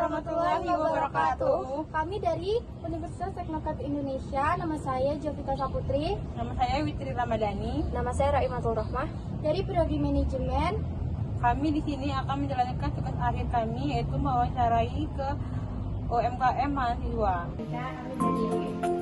warahmatullahi wabarakatuh. Kami dari Universitas Teknokat Indonesia. Nama saya Jovita Saputri. Nama saya Witri Ramadhani. Nama saya Raimatul Rahmah. Dari Prodi Manajemen. Kami di sini akan menjalankan tugas akhir kami, yaitu mewawancarai ke UMKM mahasiswa. Kami dari Prodi Manajemen.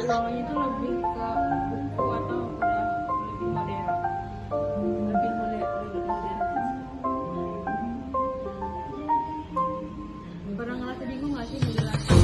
Bawahnya itu lebih ke buku atau udah lebih modern, lebih modern. Pernah ngerasa bingung nggak sih menjelaskan?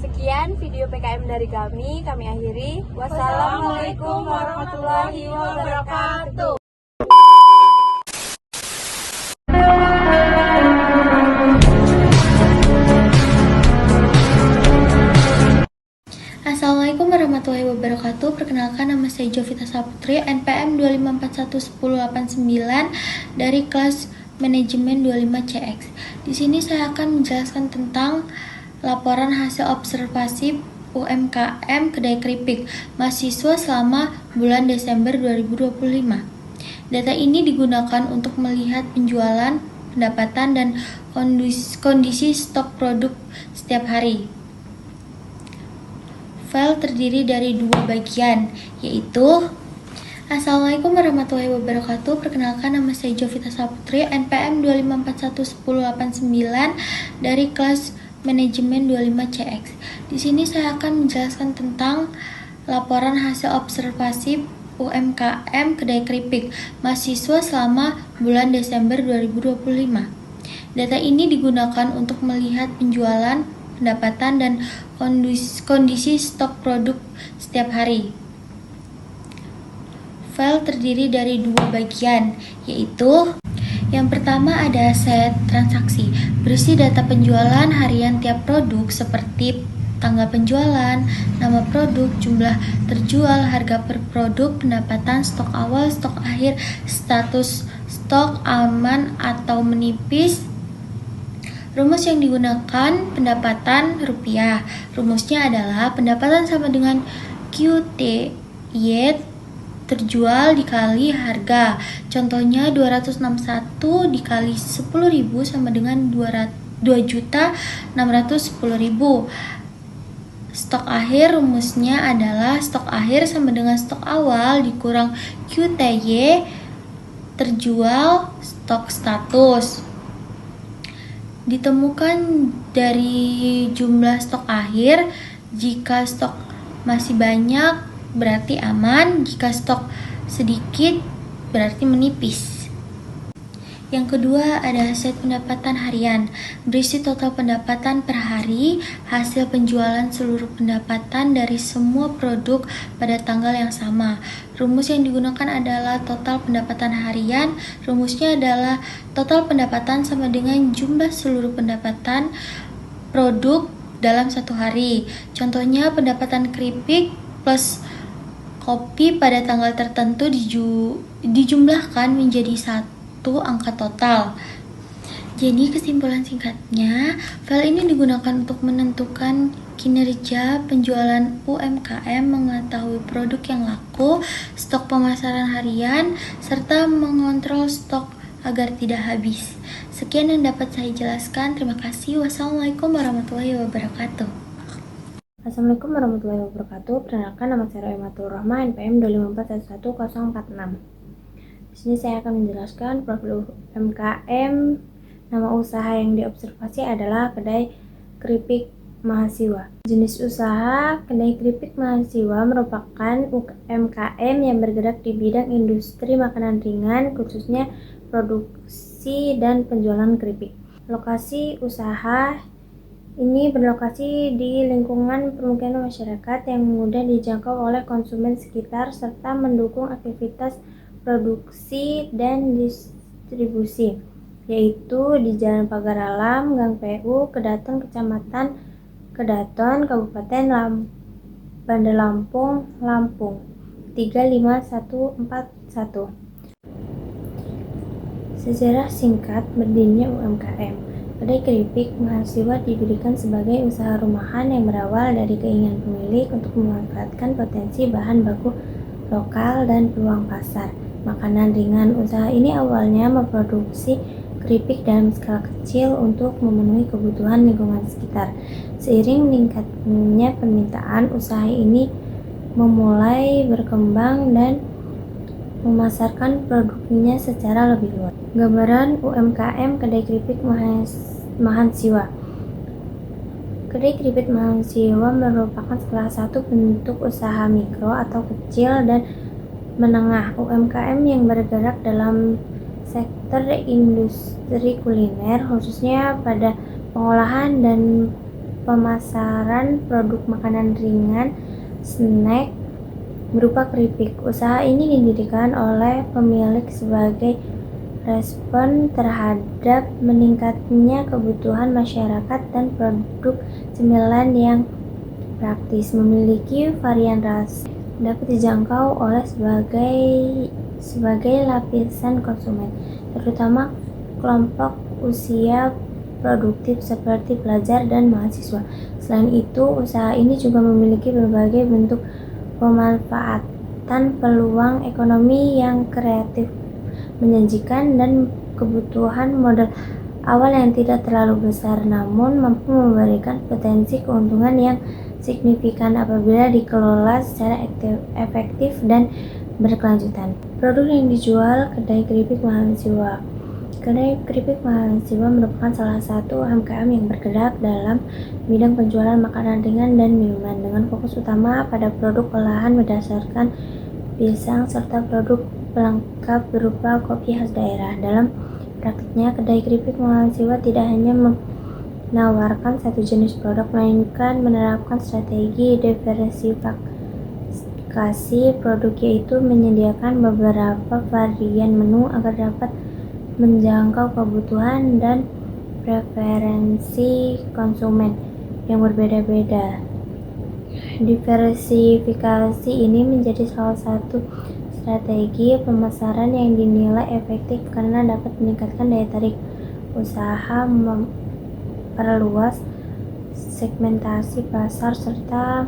Sekian video PKM dari kami akhiri. Wassalamualaikum warahmatullahi wabarakatuh. Assalamualaikum warahmatullahi wabarakatuh. Perkenalkan, nama saya Jovita Saputri, NPM 2541189 dari kelas Manajemen 25CX. Di sini saya akan menjelaskan tentang laporan hasil observasi UMKM Kedai Keripik mahasiswa selama bulan Desember 2025. Data ini digunakan untuk melihat penjualan, pendapatan, dan kondisi stok produk setiap hari. File terdiri dari dua bagian, yaitu Assalamualaikum warahmatullahi wabarakatuh. Perkenalkan, nama saya Jovita Saputri, NPM 2541189 dari kelas Manajemen 25CX. Di sini saya akan menjelaskan tentang laporan hasil observasi UMKM Kedai Keripik mahasiswa selama bulan Desember 2025. Data ini digunakan untuk melihat penjualan, pendapatan, dan kondisi stok produk setiap hari. File terdiri dari dua bagian, yaitu yang pertama ada set transaksi, berisi data penjualan harian tiap produk seperti tanggal penjualan, nama produk, jumlah terjual, harga per produk, pendapatan, stok awal, stok akhir, status stok aman atau menipis. Rumus yang digunakan pendapatan rupiah. Rumusnya adalah pendapatan sama dengan QTY terjual dikali harga. Contohnya 261 dikali 10.000 sama dengan 2.610.000. Stok akhir rumusnya adalah stok akhir sama dengan stok awal dikurang QTY terjual stok status. Ditemukan dari jumlah stok akhir. Jika stok masih banyak berarti aman, jika stok sedikit berarti menipis. Yang kedua ada set pendapatan harian, berisi total pendapatan per hari, hasil penjualan seluruh pendapatan dari semua produk pada tanggal yang sama. Rumus yang digunakan adalah total pendapatan harian. Rumusnya adalah total pendapatan sama dengan jumlah seluruh pendapatan produk dalam satu hari. Contohnya pendapatan keripik plus kopi pada tanggal tertentu dijumlahkan menjadi satu angka total. Jadi kesimpulan singkatnya, file ini digunakan untuk menentukan kinerja penjualan UMKM, mengetahui produk yang laku, stok pemasaran harian, serta mengontrol stok agar tidak habis. Sekian yang dapat saya jelaskan. Terima kasih. Wassalamualaikum warahmatullahi wabarakatuh. Assalamualaikum warahmatullahi wabarakatuh. Perkenalkan, nama saya Roematul Rahma, NPM 254111046. Di sini saya akan menjelaskan profil UMKM. Nama usaha yang diobservasi adalah kedai keripik mahasiswa. Jenis usaha kedai keripik mahasiswa merupakan UMKM yang bergerak di bidang industri makanan ringan, khususnya produksi dan penjualan keripik. Lokasi usaha ini berlokasi di lingkungan permukiman masyarakat yang mudah dijangkau oleh konsumen sekitar serta mendukung aktivitas produksi dan distribusi, yaitu di Jalan Pagar Alam, Gang PU, Kedaton, Kecamatan Kedaton, Kabupaten Bandar Lampung, Lampung 35141. Sejarah singkat berdirinya UMKM. Kedai keripik mahasiswa didirikan sebagai usaha rumahan yang berawal dari keinginan pemilik untuk memanfaatkan potensi bahan baku lokal dan peluang pasar makanan ringan. Usaha ini awalnya memproduksi keripik dalam skala kecil untuk memenuhi kebutuhan lingkungan sekitar. Seiring meningkatnya permintaan, usaha ini memulai berkembang dan memasarkan produknya secara lebih luas. Gambaran UMKM kedai keripik mahasiswa. Kedai keripik mahasiswa merupakan salah satu bentuk usaha mikro atau kecil dan menengah UMKM yang bergerak dalam sektor industri kuliner, khususnya pada pengolahan dan pemasaran produk makanan ringan, snack berupa keripik. Usaha ini didirikan oleh pemilik sebagai respon terhadap meningkatnya kebutuhan masyarakat dan produk cemilan yang praktis, memiliki varian rasa, dapat dijangkau oleh sebagai lapisan konsumen, terutama kelompok usia produktif seperti pelajar dan mahasiswa. Selain itu, usaha ini juga memiliki berbagai bentuk pemanfaatan peluang ekonomi yang kreatif, menjanjikan, dan kebutuhan modal awal yang tidak terlalu besar namun mampu memberikan potensi keuntungan yang signifikan apabila dikelola secara efektif dan berkelanjutan. Produk yang dijual kedai keripik mahasiswa. Kedai keripik mahasiswa merupakan salah satu UMKM yang bergerak dalam bidang penjualan makanan ringan dan minuman dengan fokus utama pada produk olahan berdasarkan pisang serta produk pelengkap berupa kopi khas daerah. Dalam praktiknya, kedai keripik mahasiswa tidak hanya menawarkan satu jenis produk, melainkan menerapkan strategi diversifikasi produk, yaitu menyediakan beberapa varian menu agar dapat menjangkau kebutuhan dan preferensi konsumen yang berbeda-beda. Diversifikasi ini menjadi salah satu strategi pemasaran yang dinilai efektif karena dapat meningkatkan daya tarik usaha, memperluas segmentasi pasar, serta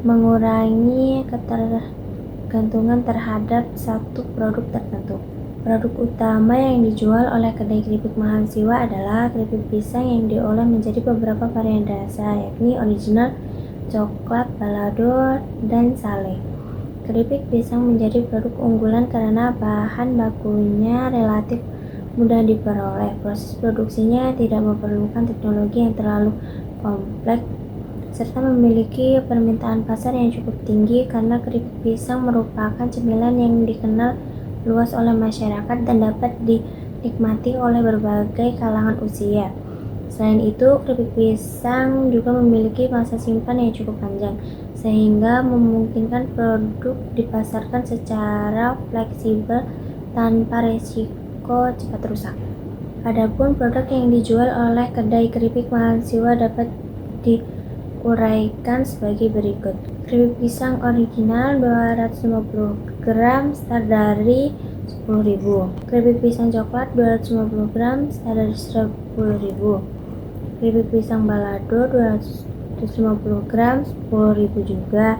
mengurangi ketergantungan terhadap satu produk tertentu. Produk utama yang dijual oleh kedai keripik mahasiswa adalah keripik pisang yang diolah menjadi beberapa varian rasa, yakni original, coklat, balado, dan sale. Keripik pisang menjadi produk unggulan karena bahan bakunya relatif mudah diperoleh. Proses produksinya tidak memerlukan teknologi yang terlalu kompleks serta memiliki permintaan pasar yang cukup tinggi karena keripik pisang merupakan cemilan yang dikenal luas oleh masyarakat dan dapat dinikmati oleh berbagai kalangan usia. Selain itu, keripik pisang juga memiliki masa simpan yang cukup panjang, sehingga memungkinkan produk dipasarkan secara fleksibel tanpa resiko cepat rusak. Adapun produk yang dijual oleh kedai keripik mahasiswa dapat diuraikan sebagai berikut. Keripik pisang original 250 gram start dari 10.000. Keripik pisang coklat 250 gram start dari 10.000. Keripik pisang balado 250 gram 10.000 juga.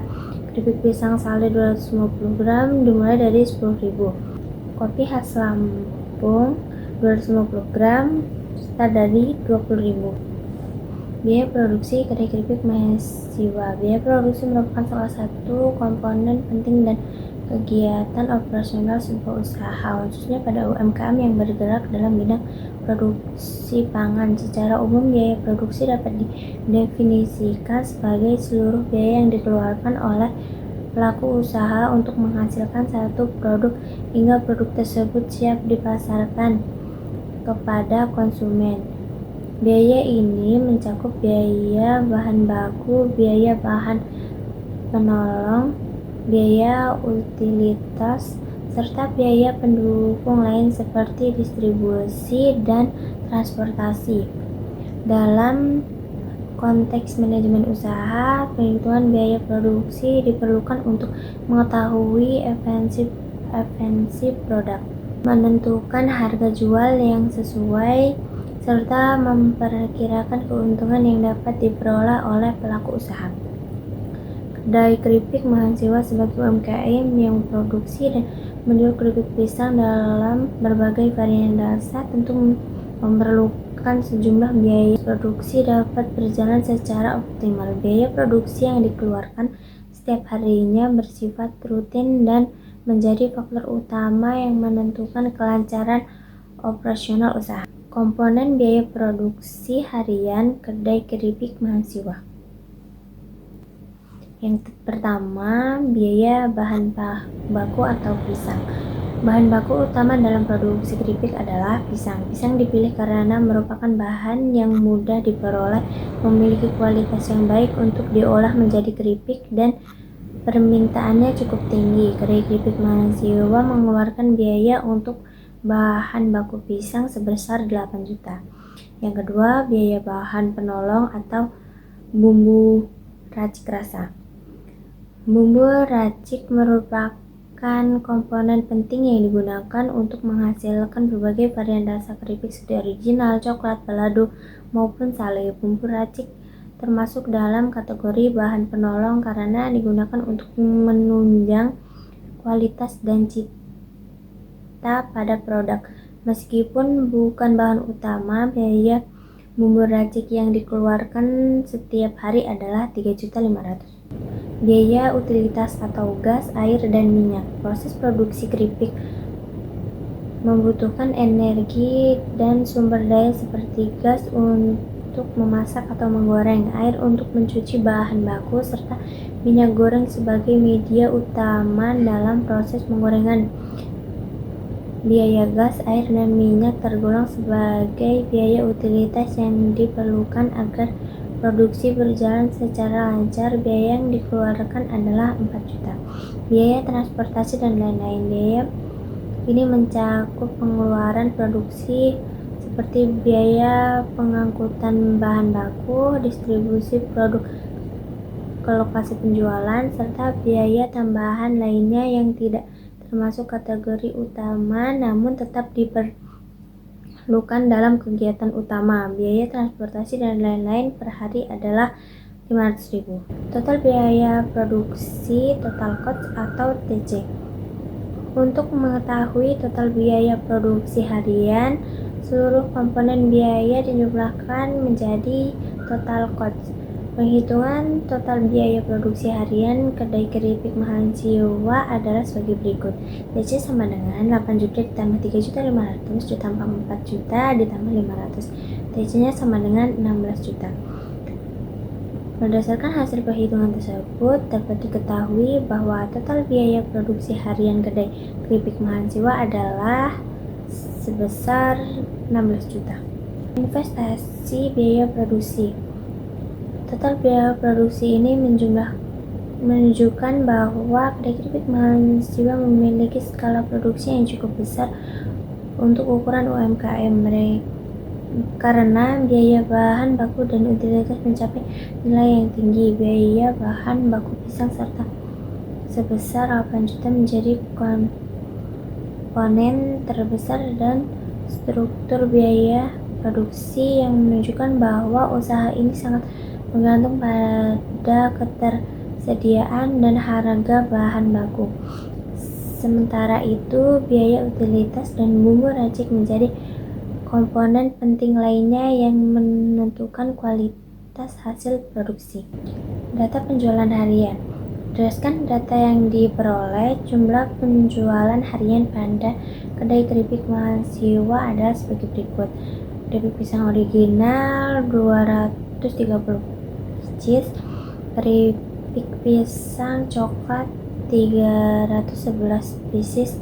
Keripik pisang sale 250 gram dimulai dari 10.000. Kopi khas Lampung 250 gram start dari 20.000. Biaya produksi kedai keripik mahasiswa. Biaya produksi merupakan salah satu komponen penting dan kegiatan operasional sebuah usaha, khususnya pada UMKM yang bergerak dalam bidang produksi pangan. Secara umum, biaya produksi dapat didefinisikan sebagai seluruh biaya yang dikeluarkan oleh pelaku usaha untuk menghasilkan satu produk hingga produk tersebut siap dipasarkan kepada konsumen. Biaya ini mencakup biaya bahan baku, biaya bahan penolong, biaya utilitas, serta biaya pendukung lain seperti distribusi dan transportasi. Dalam konteks manajemen usaha, perhitungan biaya produksi diperlukan untuk mengetahui efisiensi produk, menentukan harga jual yang sesuai, serta memperkirakan keuntungan yang dapat diperoleh oleh pelaku usaha. Kedai keripik mahasiswa sebagai UMKM yang memproduksi dan menjual keripik pisang dalam berbagai varian rasa tentu memerlukan sejumlah biaya. Produksi dapat berjalan secara optimal. Biaya produksi yang dikeluarkan setiap harinya bersifat rutin dan menjadi faktor utama yang menentukan kelancaran operasional usaha. Komponen biaya produksi harian kedai keripik mahasiswa. Yang pertama, biaya bahan baku atau pisang. Bahan baku utama dalam produksi keripik adalah pisang. Pisang dipilih karena merupakan bahan yang mudah diperoleh, memiliki kualitas yang baik untuk diolah menjadi keripik, dan permintaannya cukup tinggi. Kedai keripik mahasiswa mengeluarkan biaya untuk bahan baku pisang sebesar 8 juta. Yang kedua, biaya bahan penolong atau bumbu racik rasa. Bumbu racik merupakan komponen penting yang digunakan untuk menghasilkan berbagai varian rasa keripik seperti original, coklat, balado, maupun sale. Bumbu racik termasuk dalam kategori bahan penolong karena digunakan untuk menunjang kualitas dan cita pada produk. Meskipun bukan bahan utama, biaya bumbu racik yang dikeluarkan setiap hari adalah 3.500.000. Biaya utilitas atau gas, air, dan minyak. Proses produksi keripik membutuhkan energi dan sumber daya seperti gas untuk memasak atau menggoreng, air untuk mencuci bahan baku, serta minyak goreng sebagai media utama dalam proses penggorengan. Biaya gas, air, dan minyak tergolong sebagai biaya utilitas yang diperlukan agar produksi berjalan secara lancar. Biaya yang dikeluarkan adalah 4 juta. Biaya transportasi dan lain-lain. Biaya ini mencakup pengeluaran produksi seperti biaya pengangkutan bahan baku, distribusi produk ke lokasi penjualan, serta biaya tambahan lainnya yang tidak termasuk kategori utama namun tetap diperlukan dalam kegiatan utama. Biaya transportasi dan lain-lain per hari adalah 500.000. Total biaya produksi, total cost atau TC. Untuk mengetahui total biaya produksi harian, seluruh komponen biaya dijumlahkan menjadi total cost. Penghitungan total biaya produksi harian kedai keripik Mahasiswa adalah sebagai berikut. TC sama dengan 8 juta ditambah 3.500 ditambah 4 juta ditambah 500. TC-nya sama dengan 16 juta. Berdasarkan hasil perhitungan tersebut, dapat diketahui bahwa total biaya produksi harian kedai keripik Mahasiswa adalah sebesar 16 juta. Investasi biaya produksi. Total biaya produksi ini menunjukkan bahwa kedai keripik Mahasiswa memiliki skala produksi yang cukup besar untuk ukuran UMKM mereka karena biaya bahan baku dan utilitas mencapai nilai yang tinggi. Biaya bahan baku pisang serta sebesar 8 juta menjadi komponen terbesar dan struktur biaya produksi yang menunjukkan bahwa usaha ini sangat bergantung pada ketersediaan dan harga bahan baku. Sementara itu, biaya utilitas dan bumbu racik menjadi komponen penting lainnya yang menentukan kualitas hasil produksi. Data penjualan harian. Berdasarkan data yang diperoleh, jumlah penjualan harian pada kedai keripik Mahasiswa adalah sebagai berikut. Keripik pisang original 230 pieces, keripik pisang coklat 311 pieces,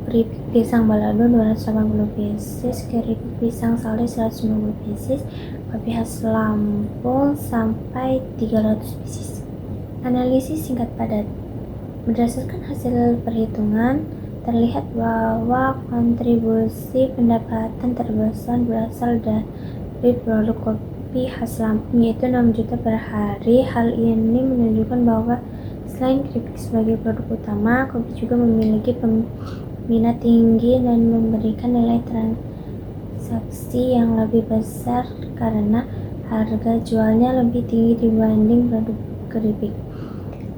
keripik pisang balado 280 pieces, keripik pisang sale 150 pieces, kopi khas Lampung sampai 300 pieces. Analisis singkat padat. Berdasarkan hasil perhitungan, terlihat bahwa kontribusi pendapatan terbesar berasal dari produk kopi khas Lampung, yaitu 6 juta per hari. Hal ini menunjukkan bahwa selain keripik sebagai produk utama, kopi juga memiliki peminat tinggi dan memberikan nilai transaksi yang lebih besar karena harga jualnya lebih tinggi dibanding produk keripik.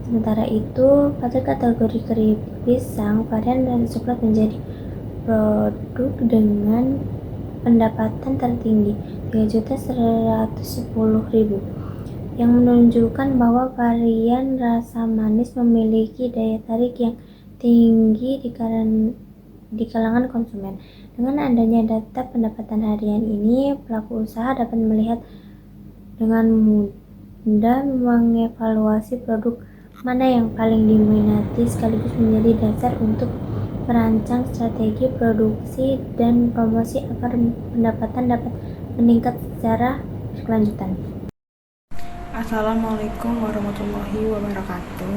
Sementara itu, pada kategori keripik pisang, varian dan coklat menjadi produk dengan pendapatan tertinggi, 3.110.000, yang menunjukkan bahwa varian rasa manis memiliki daya tarik yang tinggi di kalangan konsumen. Dengan adanya data pendapatan harian ini, pelaku usaha dapat melihat dengan mudah mengevaluasi produk mana yang paling diminati sekaligus menjadi dasar untuk merancang strategi produksi dan promosi agar pendapatan dapat meningkat secara berkelanjutan. Assalamualaikum warahmatullahi wabarakatuh.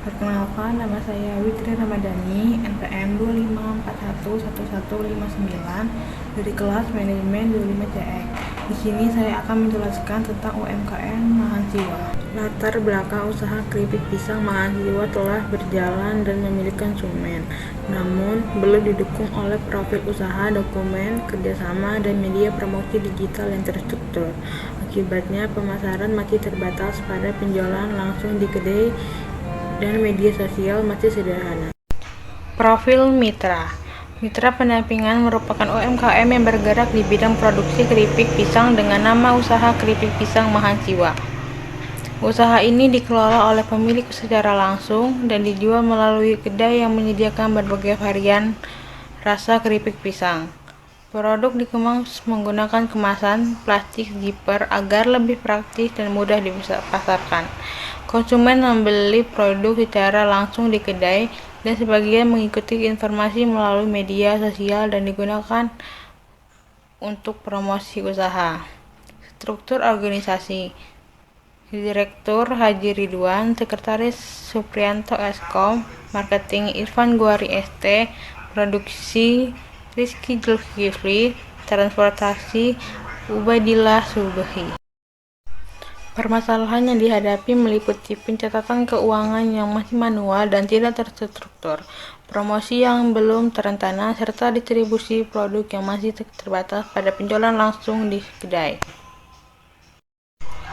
Perkenalkan, nama saya Witri Ramadhani, NPM 25411159 dari kelas manajemen 25CX. Di sini saya akan menjelaskan tentang UMKM Mahasiswa. Latar belakang usaha keripik pisang Mahasiswa telah berjalan dan memiliki konsumen, namun belum didukung oleh profil usaha, dokumen kerjasama, dan media promosi digital yang terstruktur. Akibatnya, pemasaran masih terbatas pada penjualan langsung di kedai dan media sosial masih sederhana. Profil mitra. Mitra pendampingan merupakan UMKM yang bergerak di bidang produksi keripik pisang dengan nama usaha keripik pisang Mahasiswa. Usaha ini dikelola oleh pemilik secara langsung dan dijual melalui kedai yang menyediakan berbagai varian rasa keripik pisang. Produk dikemas menggunakan kemasan plastik zipper agar lebih praktis dan mudah dipasarkan. Konsumen membeli produk secara langsung di kedai dan sebagian mengikuti informasi melalui media sosial dan digunakan untuk promosi usaha. Struktur organisasi. Direktur Haji Ridwan, Sekretaris Supriyanto Eskom, Marketing Irfan Guari ST, Produksi Rizky Zulkifli, Transportasi Ubaidillah Subahi. Permasalahan yang dihadapi meliputi pencatatan keuangan yang masih manual dan tidak terstruktur, promosi yang belum terencana, serta distribusi produk yang masih terbatas pada penjualan langsung di kedai.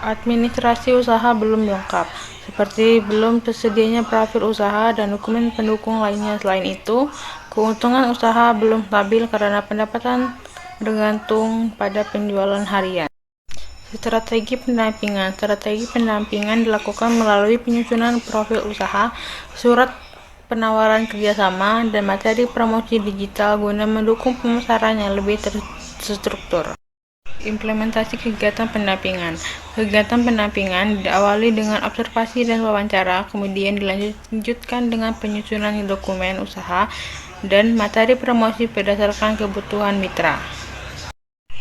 Administrasi usaha belum lengkap, seperti belum tersedianya profil usaha dan dokumen pendukung lainnya. Selain itu, keuntungan usaha belum stabil karena pendapatan bergantung pada penjualan harian. Strategi pendampingan. Strategi pendampingan dilakukan melalui penyusunan profil usaha, surat penawaran kerjasama, dan materi promosi digital guna mendukung pemasaran yang lebih terstruktur. Implementasi kegiatan pendampingan. Kegiatan pendampingan diawali dengan observasi dan wawancara, kemudian dilanjutkan dengan penyusunan dokumen usaha dan materi promosi berdasarkan kebutuhan mitra.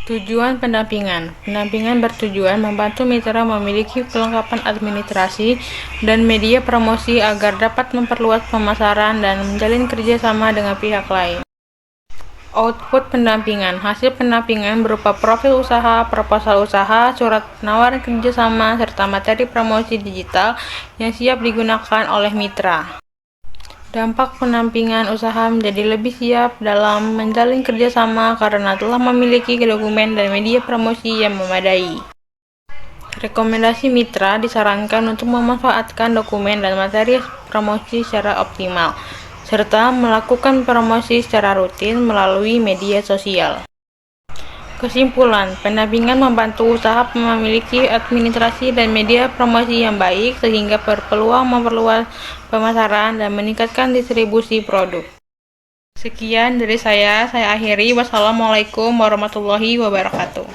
Tujuan pendampingan. Pendampingan bertujuan membantu mitra memiliki kelengkapan administrasi dan media promosi agar dapat memperluas pemasaran dan menjalin kerjasama dengan pihak lain. Output pendampingan. Hasil pendampingan berupa profil usaha, proposal usaha, surat penawaran kerjasama, serta materi promosi digital yang siap digunakan oleh mitra. Dampak pendampingan usaha menjadi lebih siap dalam menjalin kerjasama karena telah memiliki dokumen dan media promosi yang memadai. Rekomendasi mitra disarankan untuk memanfaatkan dokumen dan materi promosi secara optimal, serta melakukan promosi secara rutin melalui media sosial. Kesimpulan, pendampingan membantu usaha memiliki administrasi dan media promosi yang baik sehingga berpeluang memperluas pemasaran dan meningkatkan distribusi produk. Sekian dari saya akhiri. Wassalamualaikum warahmatullahi wabarakatuh.